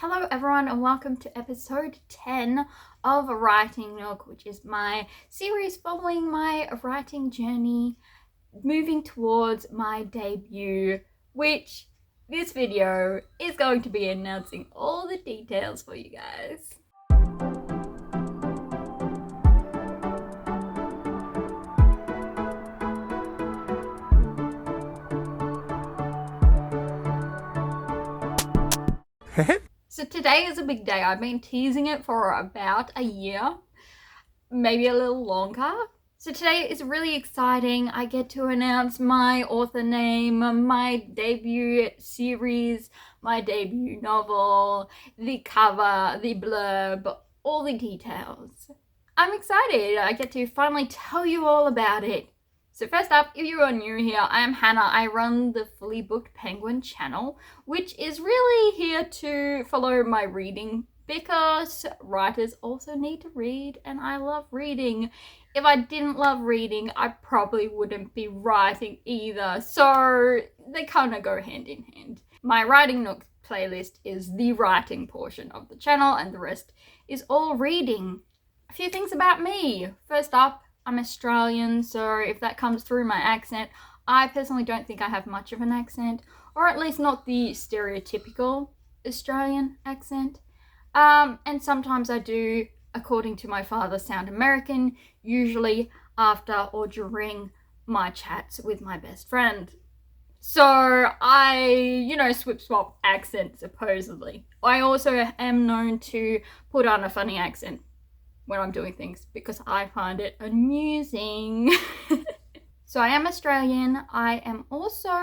Hello everyone and welcome to episode 10 of Writing Nook, which is my series following my writing journey, moving towards my debut, which this video is going to be announcing all the details for you guys. So today is a big day. I've been teasing it for about a year, maybe a little longer. So today is really exciting. I get to announce my author name, my debut series, my debut novel, the cover, the blurb, all the details. I'm excited. I get to finally tell you all about it. So first up, if you are new here, I am Hannah. I run the Fully Booked Penguin channel, which is really here to follow my reading because writers also need to read and I love reading. If I didn't love reading, I probably wouldn't be writing either. So they kind of go hand in hand. My Writing Nook playlist is the writing portion of the channel and the rest is all reading. A few things about me. First up, I'm Australian, so if that comes through my accent, I personally don't think I have much of an accent, or at least not the stereotypical Australian accent. And sometimes I do, according to my father, sound American, usually after or during my chats with my best friend. So I, swip-swap accent, supposedly. I also am known to put on a funny accent when I'm doing things because I find it amusing. So I am Australian. I am also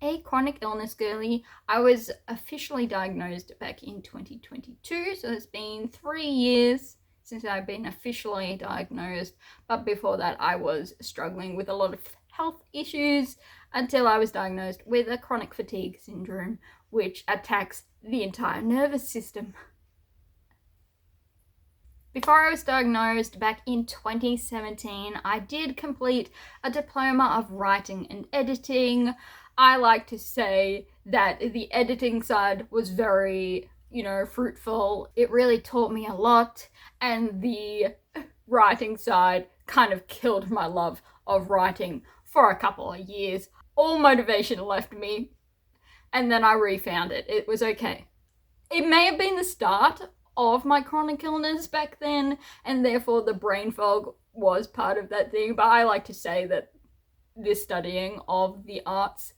a chronic illness girly. I was officially diagnosed back in 2022, so it's been 3 years since I've been officially diagnosed, but before that I was struggling with a lot of health issues until I was diagnosed with a chronic fatigue syndrome, which attacks the entire nervous system. Before I was diagnosed back in 2017, I did complete a diploma of writing and editing. I like to say that the editing side was very, fruitful. It really taught me a lot, and the writing side kind of killed my love of writing for a couple of years. All motivation left me, and then I refound it. It was okay. It may have been the start of my chronic illness back then, and therefore the brain fog was part of that thing, but I like to say that this studying of the arts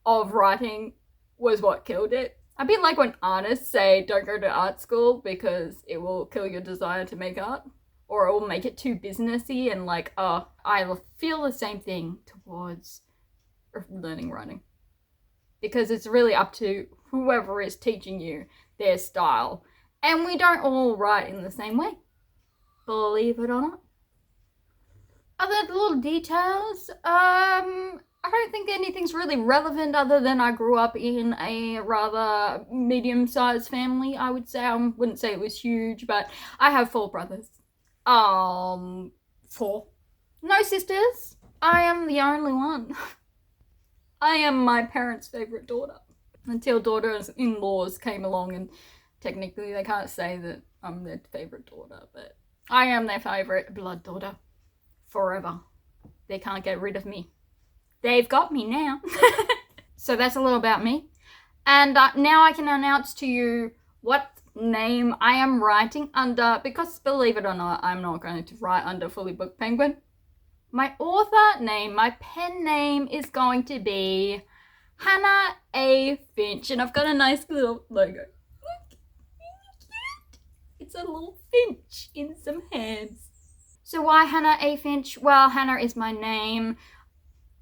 of writing was what killed it. A bit like when artists say don't go to art school because it will kill your desire to make art, or it will make it too businessy, and I feel the same thing towards learning writing, because it's really up to whoever is teaching you their style. And we don't all write in the same way, believe it or not. Other little details, I don't think anything's really relevant other than I grew up in a rather medium-sized family, I would say. I wouldn't say it was huge, but I have 4 brothers. 4. No sisters. I am the only one. I am my parents' favourite daughter. Until daughters-in-laws came along, and technically they can't say that I'm their favourite daughter, but I am their favourite blood daughter. Forever. They can't get rid of me. They've got me now. So that's a little about me. And now I can announce to you what name I am writing under, because believe it or not, I'm not going to write under Fully Booked Penguin. My author name, my pen name is going to be Hannah A. Finch, and I've got a nice little logo. It's a little finch in some hands. So why Hannah A. Finch? Well, Hannah is my name.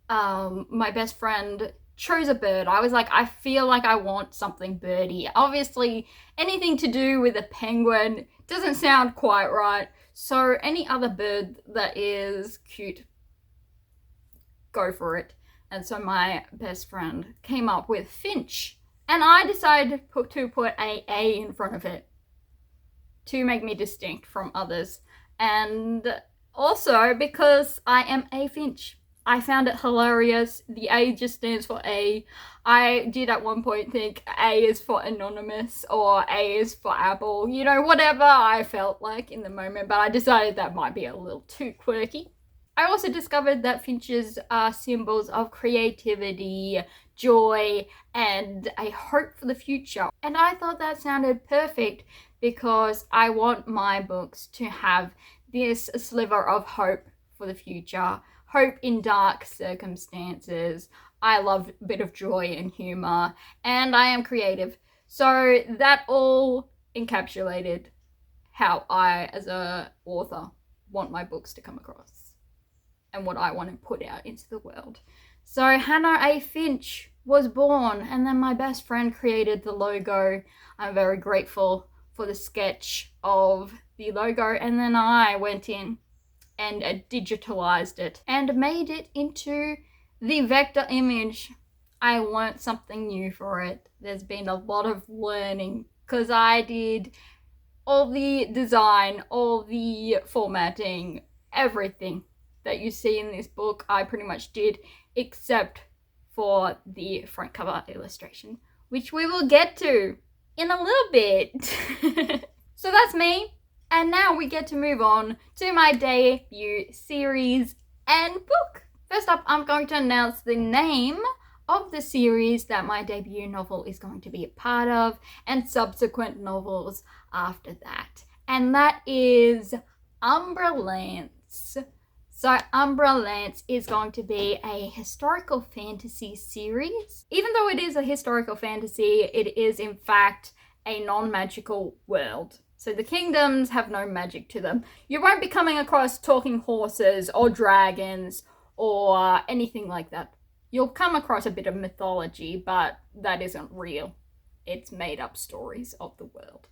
My best friend chose a bird. I was like, I feel like I want something birdy. Obviously, anything to do with a penguin doesn't sound quite right. So any other bird that is cute, go for it. And so my best friend came up with Finch. And I decided to put a A in front of it to make me distinct from others. And also because I am a finch. I found it hilarious. The A just stands for A. I did at one point think A is for anonymous or A is for apple. You know, whatever I felt like in the moment, but I decided that might be a little too quirky. I also discovered that finches are symbols of creativity, joy, and a hope for the future. And I thought that sounded perfect because I want my books to have this sliver of hope for the future. Hope in dark circumstances. I love a bit of joy and humor, and I am creative. So that all encapsulated how I, as an author, want my books to come across and what I want to put out into the world. So Hannah A. Finch was born, and then my best friend created the logo. I'm very grateful for the sketch of the logo, and then I went in and digitalized it and made it into the vector image. I learnt something new for it. There's been a lot of learning because I did all the design, all the formatting, everything that you see in this book I pretty much did, except for the front cover illustration, which we will get to in a little bit. So that's me. And now we get to move on to my debut series and book. First up, I'm going to announce the name of the series that my debut novel is going to be a part of, and subsequent novels after that. And that is Umbra Lance. So Umbra Lance is going to be a historical fantasy series. Even though it is a historical fantasy, it is in fact a non-magical world. So the kingdoms have no magic to them. You won't be coming across talking horses or dragons or anything like that. You'll come across a bit of mythology, but that isn't real. It's made up stories of the world.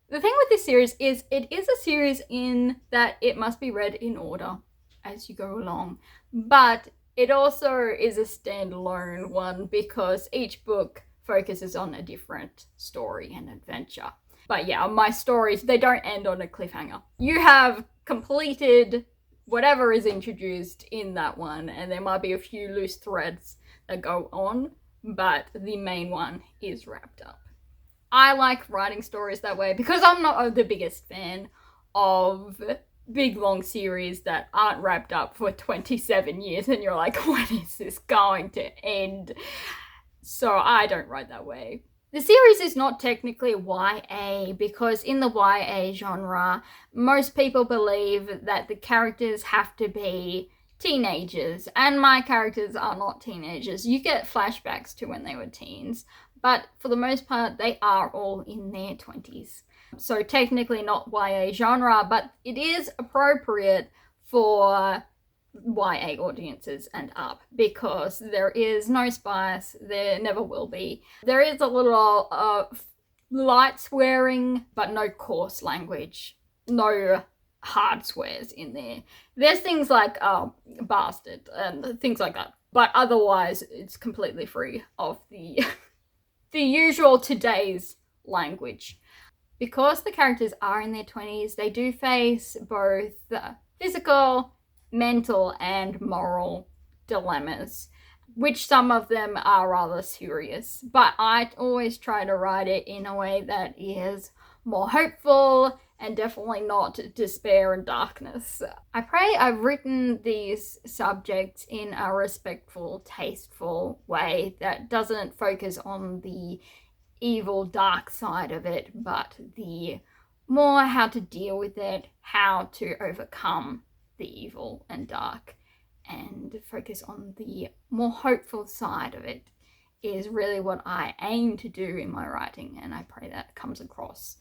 The thing with this series is it is a series in that it must be read in order as you go along, but it also is a standalone one because each book focuses on a different story and adventure. But yeah, my stories, they don't end on a cliffhanger. You have completed whatever is introduced in that one, and there might be a few loose threads that go on, but the main one is wrapped up. I like writing stories that way because I'm not the biggest fan of big long series that aren't wrapped up for 27 years and you're like, when is this going to end? So I don't write that way. The series is not technically YA because in the YA genre, most people believe that the characters have to be teenagers, and my characters are not teenagers. You get flashbacks to when they were teens, but for the most part, they are all in their 20s. So technically not YA genre, but it is appropriate for YA audiences and up because there is no spice, there never will be. There is a little light swearing, but no coarse language, no hard swears in there. There's things like bastard and things like that, but otherwise it's completely free of the the usual today's language. Because the characters are in their 20s, they do face both physical, mental, and moral dilemmas, which some of them are rather serious. But I always try to write it in a way that is more hopeful and definitely not despair and darkness. I pray I've written these subjects in a respectful, tasteful way that doesn't focus on the evil, dark side of it, but the more how to deal with it, how to overcome the evil and dark, and focus on the more hopeful side of it is really what I aim to do in my writing, and I pray that comes across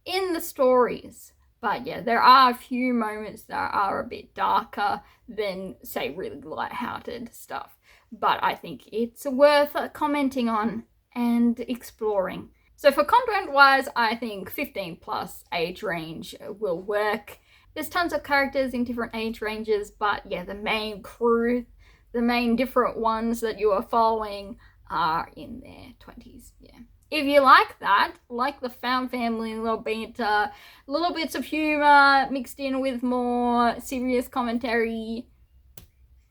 in the stories. But yeah, there are a few moments that are a bit darker than, say, really light-hearted stuff, but I think it's worth commenting on and exploring. So for content wise, I think 15 plus age range will work. There's tons of characters in different age ranges, but yeah, the main crew, the main different ones that you are following are in their 20s, yeah. If you like that, like the found family, little bits of humor mixed in with more serious commentary,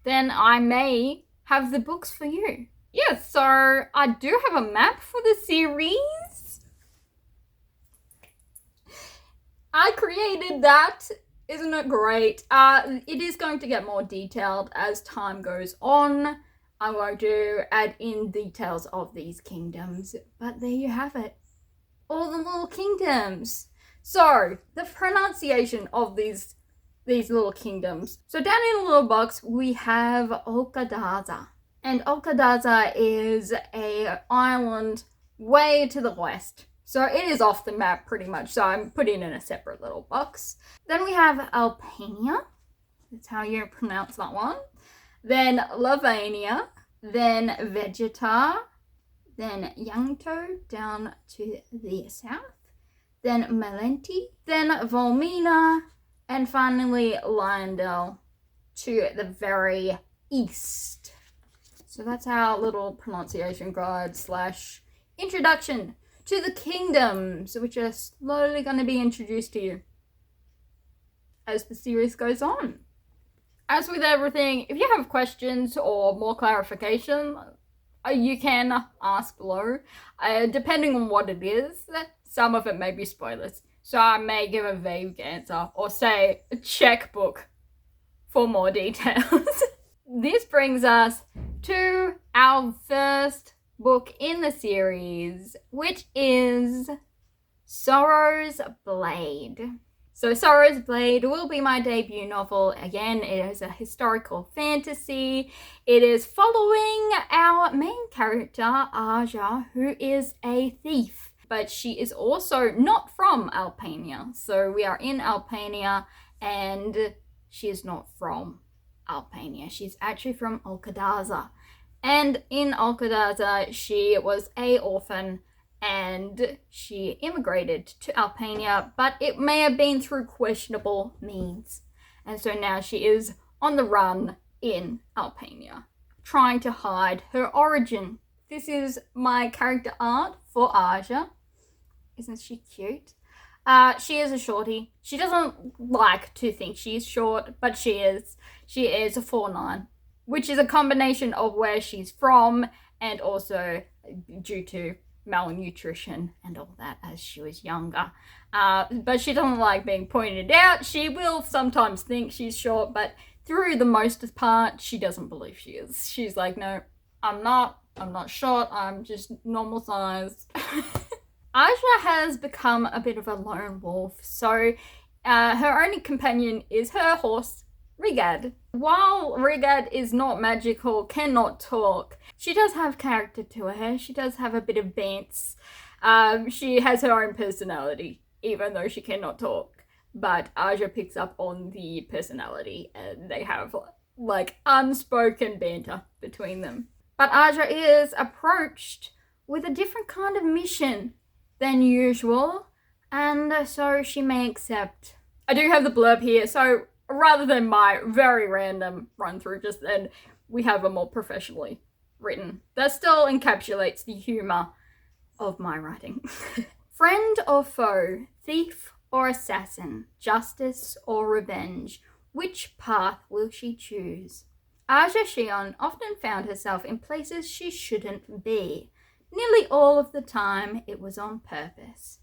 then I may have the books for you. Yes, so I do have a map for the series. I created that. Isn't it great? It is going to get more detailed as time goes on. I'm going to add in details of these kingdoms, but there you have it. All the little kingdoms. So, the pronunciation of these little kingdoms. So down in the little box, we have Okadaza. And Okadaza is an island way to the west. So it is off the map pretty much. So I'm putting in a separate little box. Then we have Albania. That's how you pronounce that one. Then Lavania. Then Vegeta. Then Yangto down to the south. Then Malenti. Then Volmina. And finally Lyondell to the very east. So that's our little pronunciation guide / introduction to the kingdoms, which are slowly going to be introduced to you as the series goes on. As with everything, if you have questions or more clarification, you can ask below. Depending on what it is, some of it may be spoilers. So I may give a vague answer or say a checkbook for more details. This brings us to our first book in the series, which is Sorrow's Blade. So Sorrow's Blade will be my debut novel. Again, it is a historical fantasy. It is following our main character, Aja, who is a thief. But she is also not from Albania. So we are in Albania and she is not from Albania. She's actually from Okadaza. And in Okadaza, she was an orphan and she immigrated to Albania, but it may have been through questionable means. And so now she is on the run in Albania, trying to hide her origin. This is my character art for Aja. Isn't she cute? She is a shorty. She doesn't like to think she's short, but she is. She is a 4'9", which is a combination of where she's from and also due to malnutrition and all that as she was younger. But she doesn't like being pointed out. She will sometimes think she's short, but through the most part, she doesn't believe she is. She's like, no, I'm not short. I'm just normal size. Aja has become a bit of a lone wolf, so her only companion is her horse, Rigad. While Rigad is not magical, cannot talk, she does have character to her. She does have a bit of bants. She has her own personality, even though she cannot talk. But Aja picks up on the personality, and they have like unspoken banter between them. But Aja is approached with a different kind of mission than usual, and so she may accept. I do have the blurb here, so rather than my very random run through just then, we have a more professionally written that still encapsulates the humor of my writing. Friend or foe, thief or assassin, justice or revenge, which path will she choose? Aja Shion often found herself in places she shouldn't be. Nearly all of the time, it was on purpose.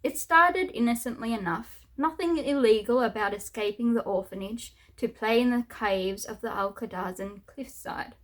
It started innocently enough, nothing illegal about escaping the orphanage to play in the caves of the Alcadazan cliffside.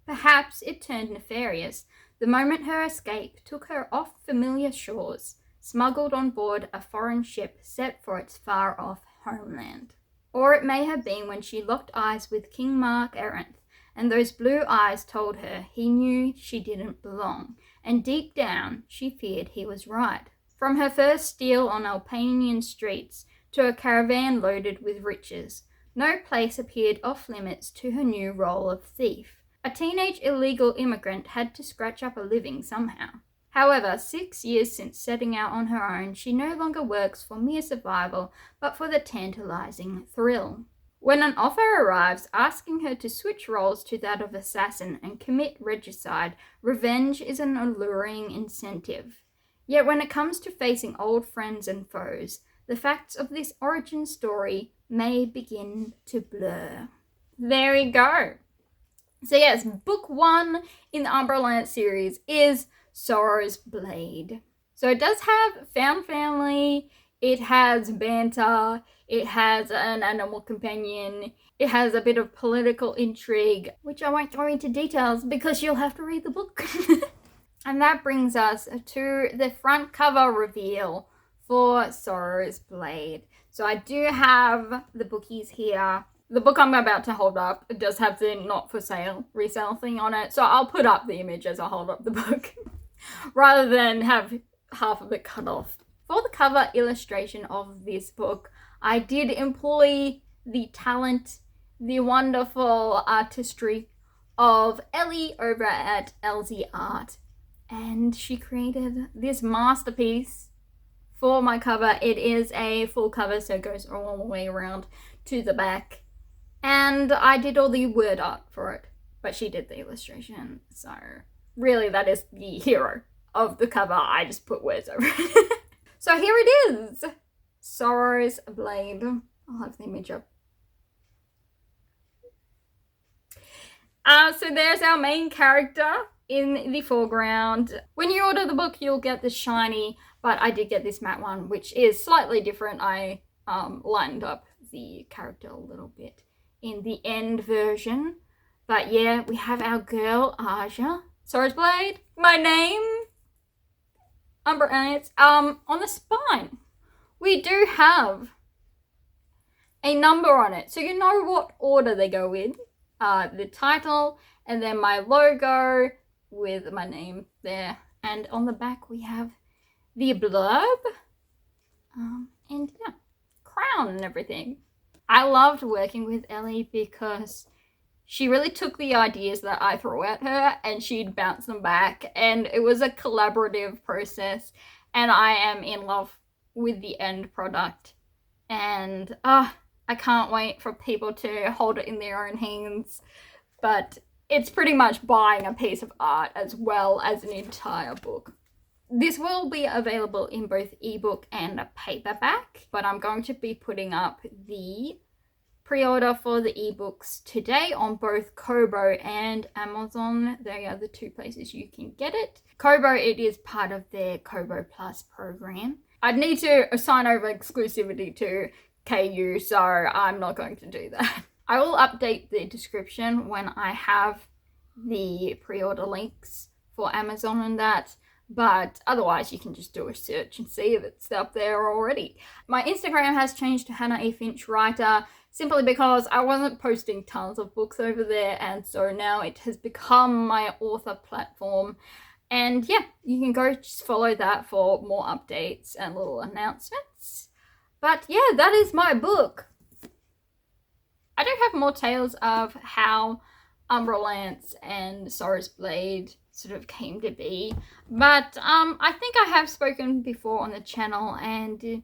Perhaps it turned nefarious the moment her escape took her off familiar shores, smuggled on board a foreign ship set for its far-off homeland. Or it may have been when she locked eyes with King Mark Aranth, and those blue eyes told her he knew she didn't belong, and deep down she feared he was right. From her first steal on Albanian streets to a caravan loaded with riches, no place appeared off-limits to her new role of thief. A teenage illegal immigrant had to scratch up a living somehow. However, 6 years since setting out on her own, she no longer works for mere survival, but for the tantalizing thrill. When an offer arrives asking her to switch roles to that of assassin and commit regicide, revenge is an alluring incentive. Yet when it comes to facing old friends and foes, the facts of this origin story may begin to blur. There we go. So yes, book 1 in the Umbra Lance series is Sorrow's Blade. So it does have found family, it has banter, it has an animal companion, it has a bit of political intrigue, which I won't go into details because you'll have to read the book. And that brings us to the front cover reveal for Sorrow's Blade. So I do have the bookies here. The book I'm about to hold up, it does have the not for sale resale thing on it, so I'll put up the image as I hold up the book rather than have half of it cut off. For the cover illustration of this book, I did employ the talent, the wonderful artistry of Ellie over at LZ Art, and she created this masterpiece for my cover. It is a full cover, so it goes all the way around to the back. And I did all the word art for it, but she did the illustration. So really, that is the hero of the cover. I just put words over it. So here it is, Sorrow's Blade. I'll have the image up. So there's our main character in the foreground. When you order the book, you'll get the shiny, but I did get this matte one, which is slightly different. I lightened up the character a little bit in the end version. But yeah, we have our girl, Aja. Sorrow's Blade, my name, Umbra Lance. On the spine, we do have a number on it, so you know what order they go in. The title, and then my logo with my name there. And on the back we have the blurb, and yeah, crown and everything. I loved working with Ellie because she really took the ideas that I threw at her and she'd bounce them back, and it was a collaborative process, and I am in love with the end product. And I can't wait for people to hold it in their own hands, but it's pretty much buying a piece of art as well as an entire book. This will be available in both ebook and a paperback, but I'm going to be putting up the pre-order for the ebooks today on both Kobo and Amazon. They are the two places you can get it. Kobo, it is part of their Kobo Plus program. I'd need to assign over exclusivity to KU, so I'm not going to do that. I will update the description when I have the pre-order links for Amazon and that, but otherwise you can just do a search and see if it's up there already. My Instagram has changed to Hannah E. Finch Writer, simply because I wasn't posting tons of books over there, and so now it has become my author platform. And yeah, you can go just follow that for more updates and little announcements. But yeah, that is my book. I do have more tales of how Umbra Lance and Sorrow's Blade sort of came to be, but I think I have spoken before on the channel, and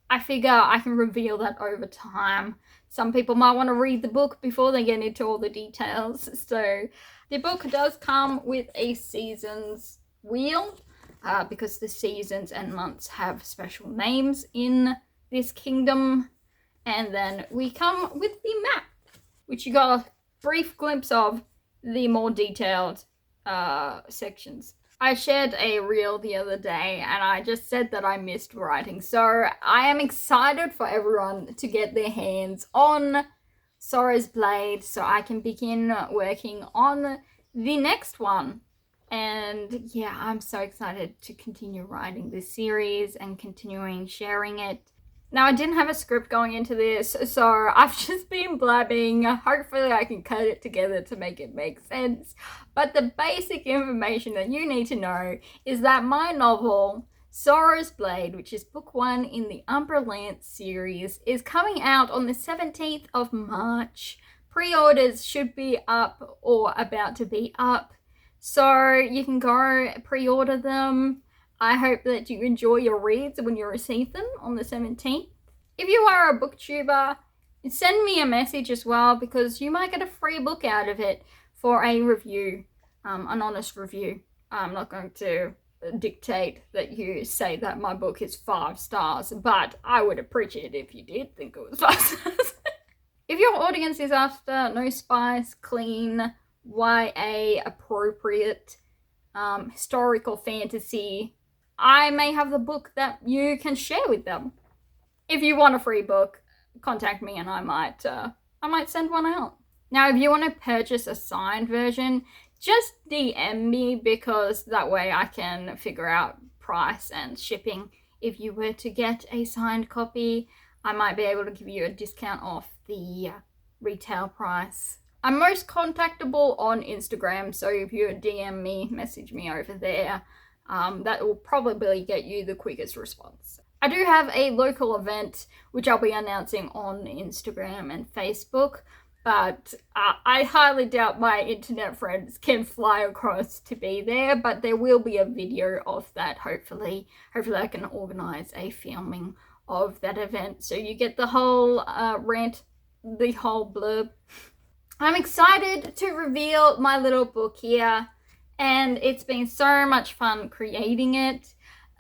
I figure I can reveal that over time. Some people might want to read the book before they get into all the details. So the book does come with a seasons wheel, because the seasons and months have special names in this kingdom. And then we come with the map, which you got a brief glimpse of the more detailed sections. I shared a reel the other day and I just said that I missed writing, so I am excited for everyone to get their hands on Sorrow's Blade so I can begin working on the next one. And yeah, I'm so excited to continue writing this series and continuing sharing it. Now, I didn't have a script going into this, so I've just been blabbing. Hopefully I can cut it together to make it make sense. But the basic information that you need to know is that my novel, Sorrow's Blade, which is book 1 in the Umbra Lance series, is coming out on the 17th of March. Pre-orders should be up or about to be up, so you can go pre-order them. I hope that you enjoy your reads when you receive them on the 17th. If you are a booktuber, send me a message as well, because you might get a free book out of it for a review, an honest review. I'm not going to dictate that you say that my book is 5 stars, but I would appreciate it if you did think it was 5 stars. If your audience is after no spice, clean, YA appropriate, historical fantasy, I may have the book that you can share with them. If you want a free book, contact me and I might send one out. Now, if you want to purchase a signed version, just DM me, because that way I can figure out price and shipping. If you were to get a signed copy, I might be able to give you a discount off the retail price. I'm most contactable on Instagram, so if you DM me, message me over there, that will probably get you the quickest response. I do have a local event which I'll be announcing on Instagram and Facebook, but I highly doubt my internet friends can fly across to be there, but there will be a video of that. Hopefully I can organize a filming of that event so you get the whole rant, the whole blurb. I'm excited to reveal my little book here, and it's been so much fun creating it.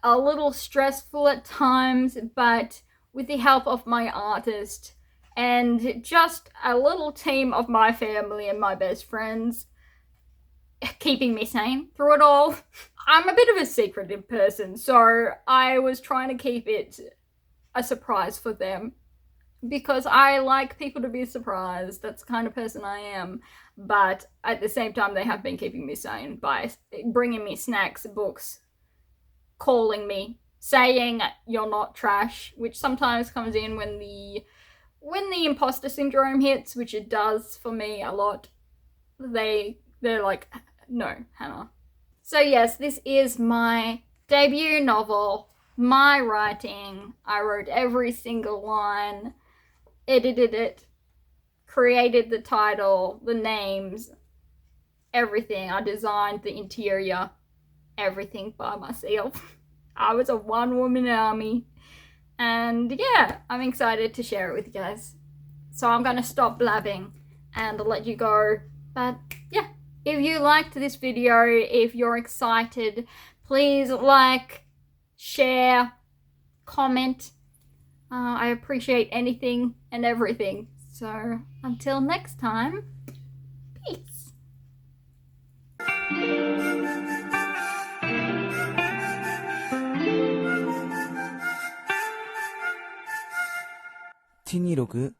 A little stressful at times, but with the help of my artist and just a little team of my family and my best friends keeping me sane through it all. I'm a bit of a secretive person, so I was trying to keep it a surprise for them, because I like people to be surprised. That's the kind of person I am. But at the same time, they have been keeping me sane by bringing me snacks, books, calling me, saying you're not trash, which sometimes comes in when the imposter syndrome hits, which it does for me a lot. They're like, no, Hannah. So yes, this is my debut novel, my writing. I wrote every single line, edited it, created the title, the names, everything. I designed the interior, everything by myself. I was a one-woman army. And yeah, I'm excited to share it with you guys. So I'm gonna stop blabbing and let you go. But yeah, if you liked this video, if you're excited, please like, share, comment. I appreciate anything and everything. So until next time, peace. ATINYログ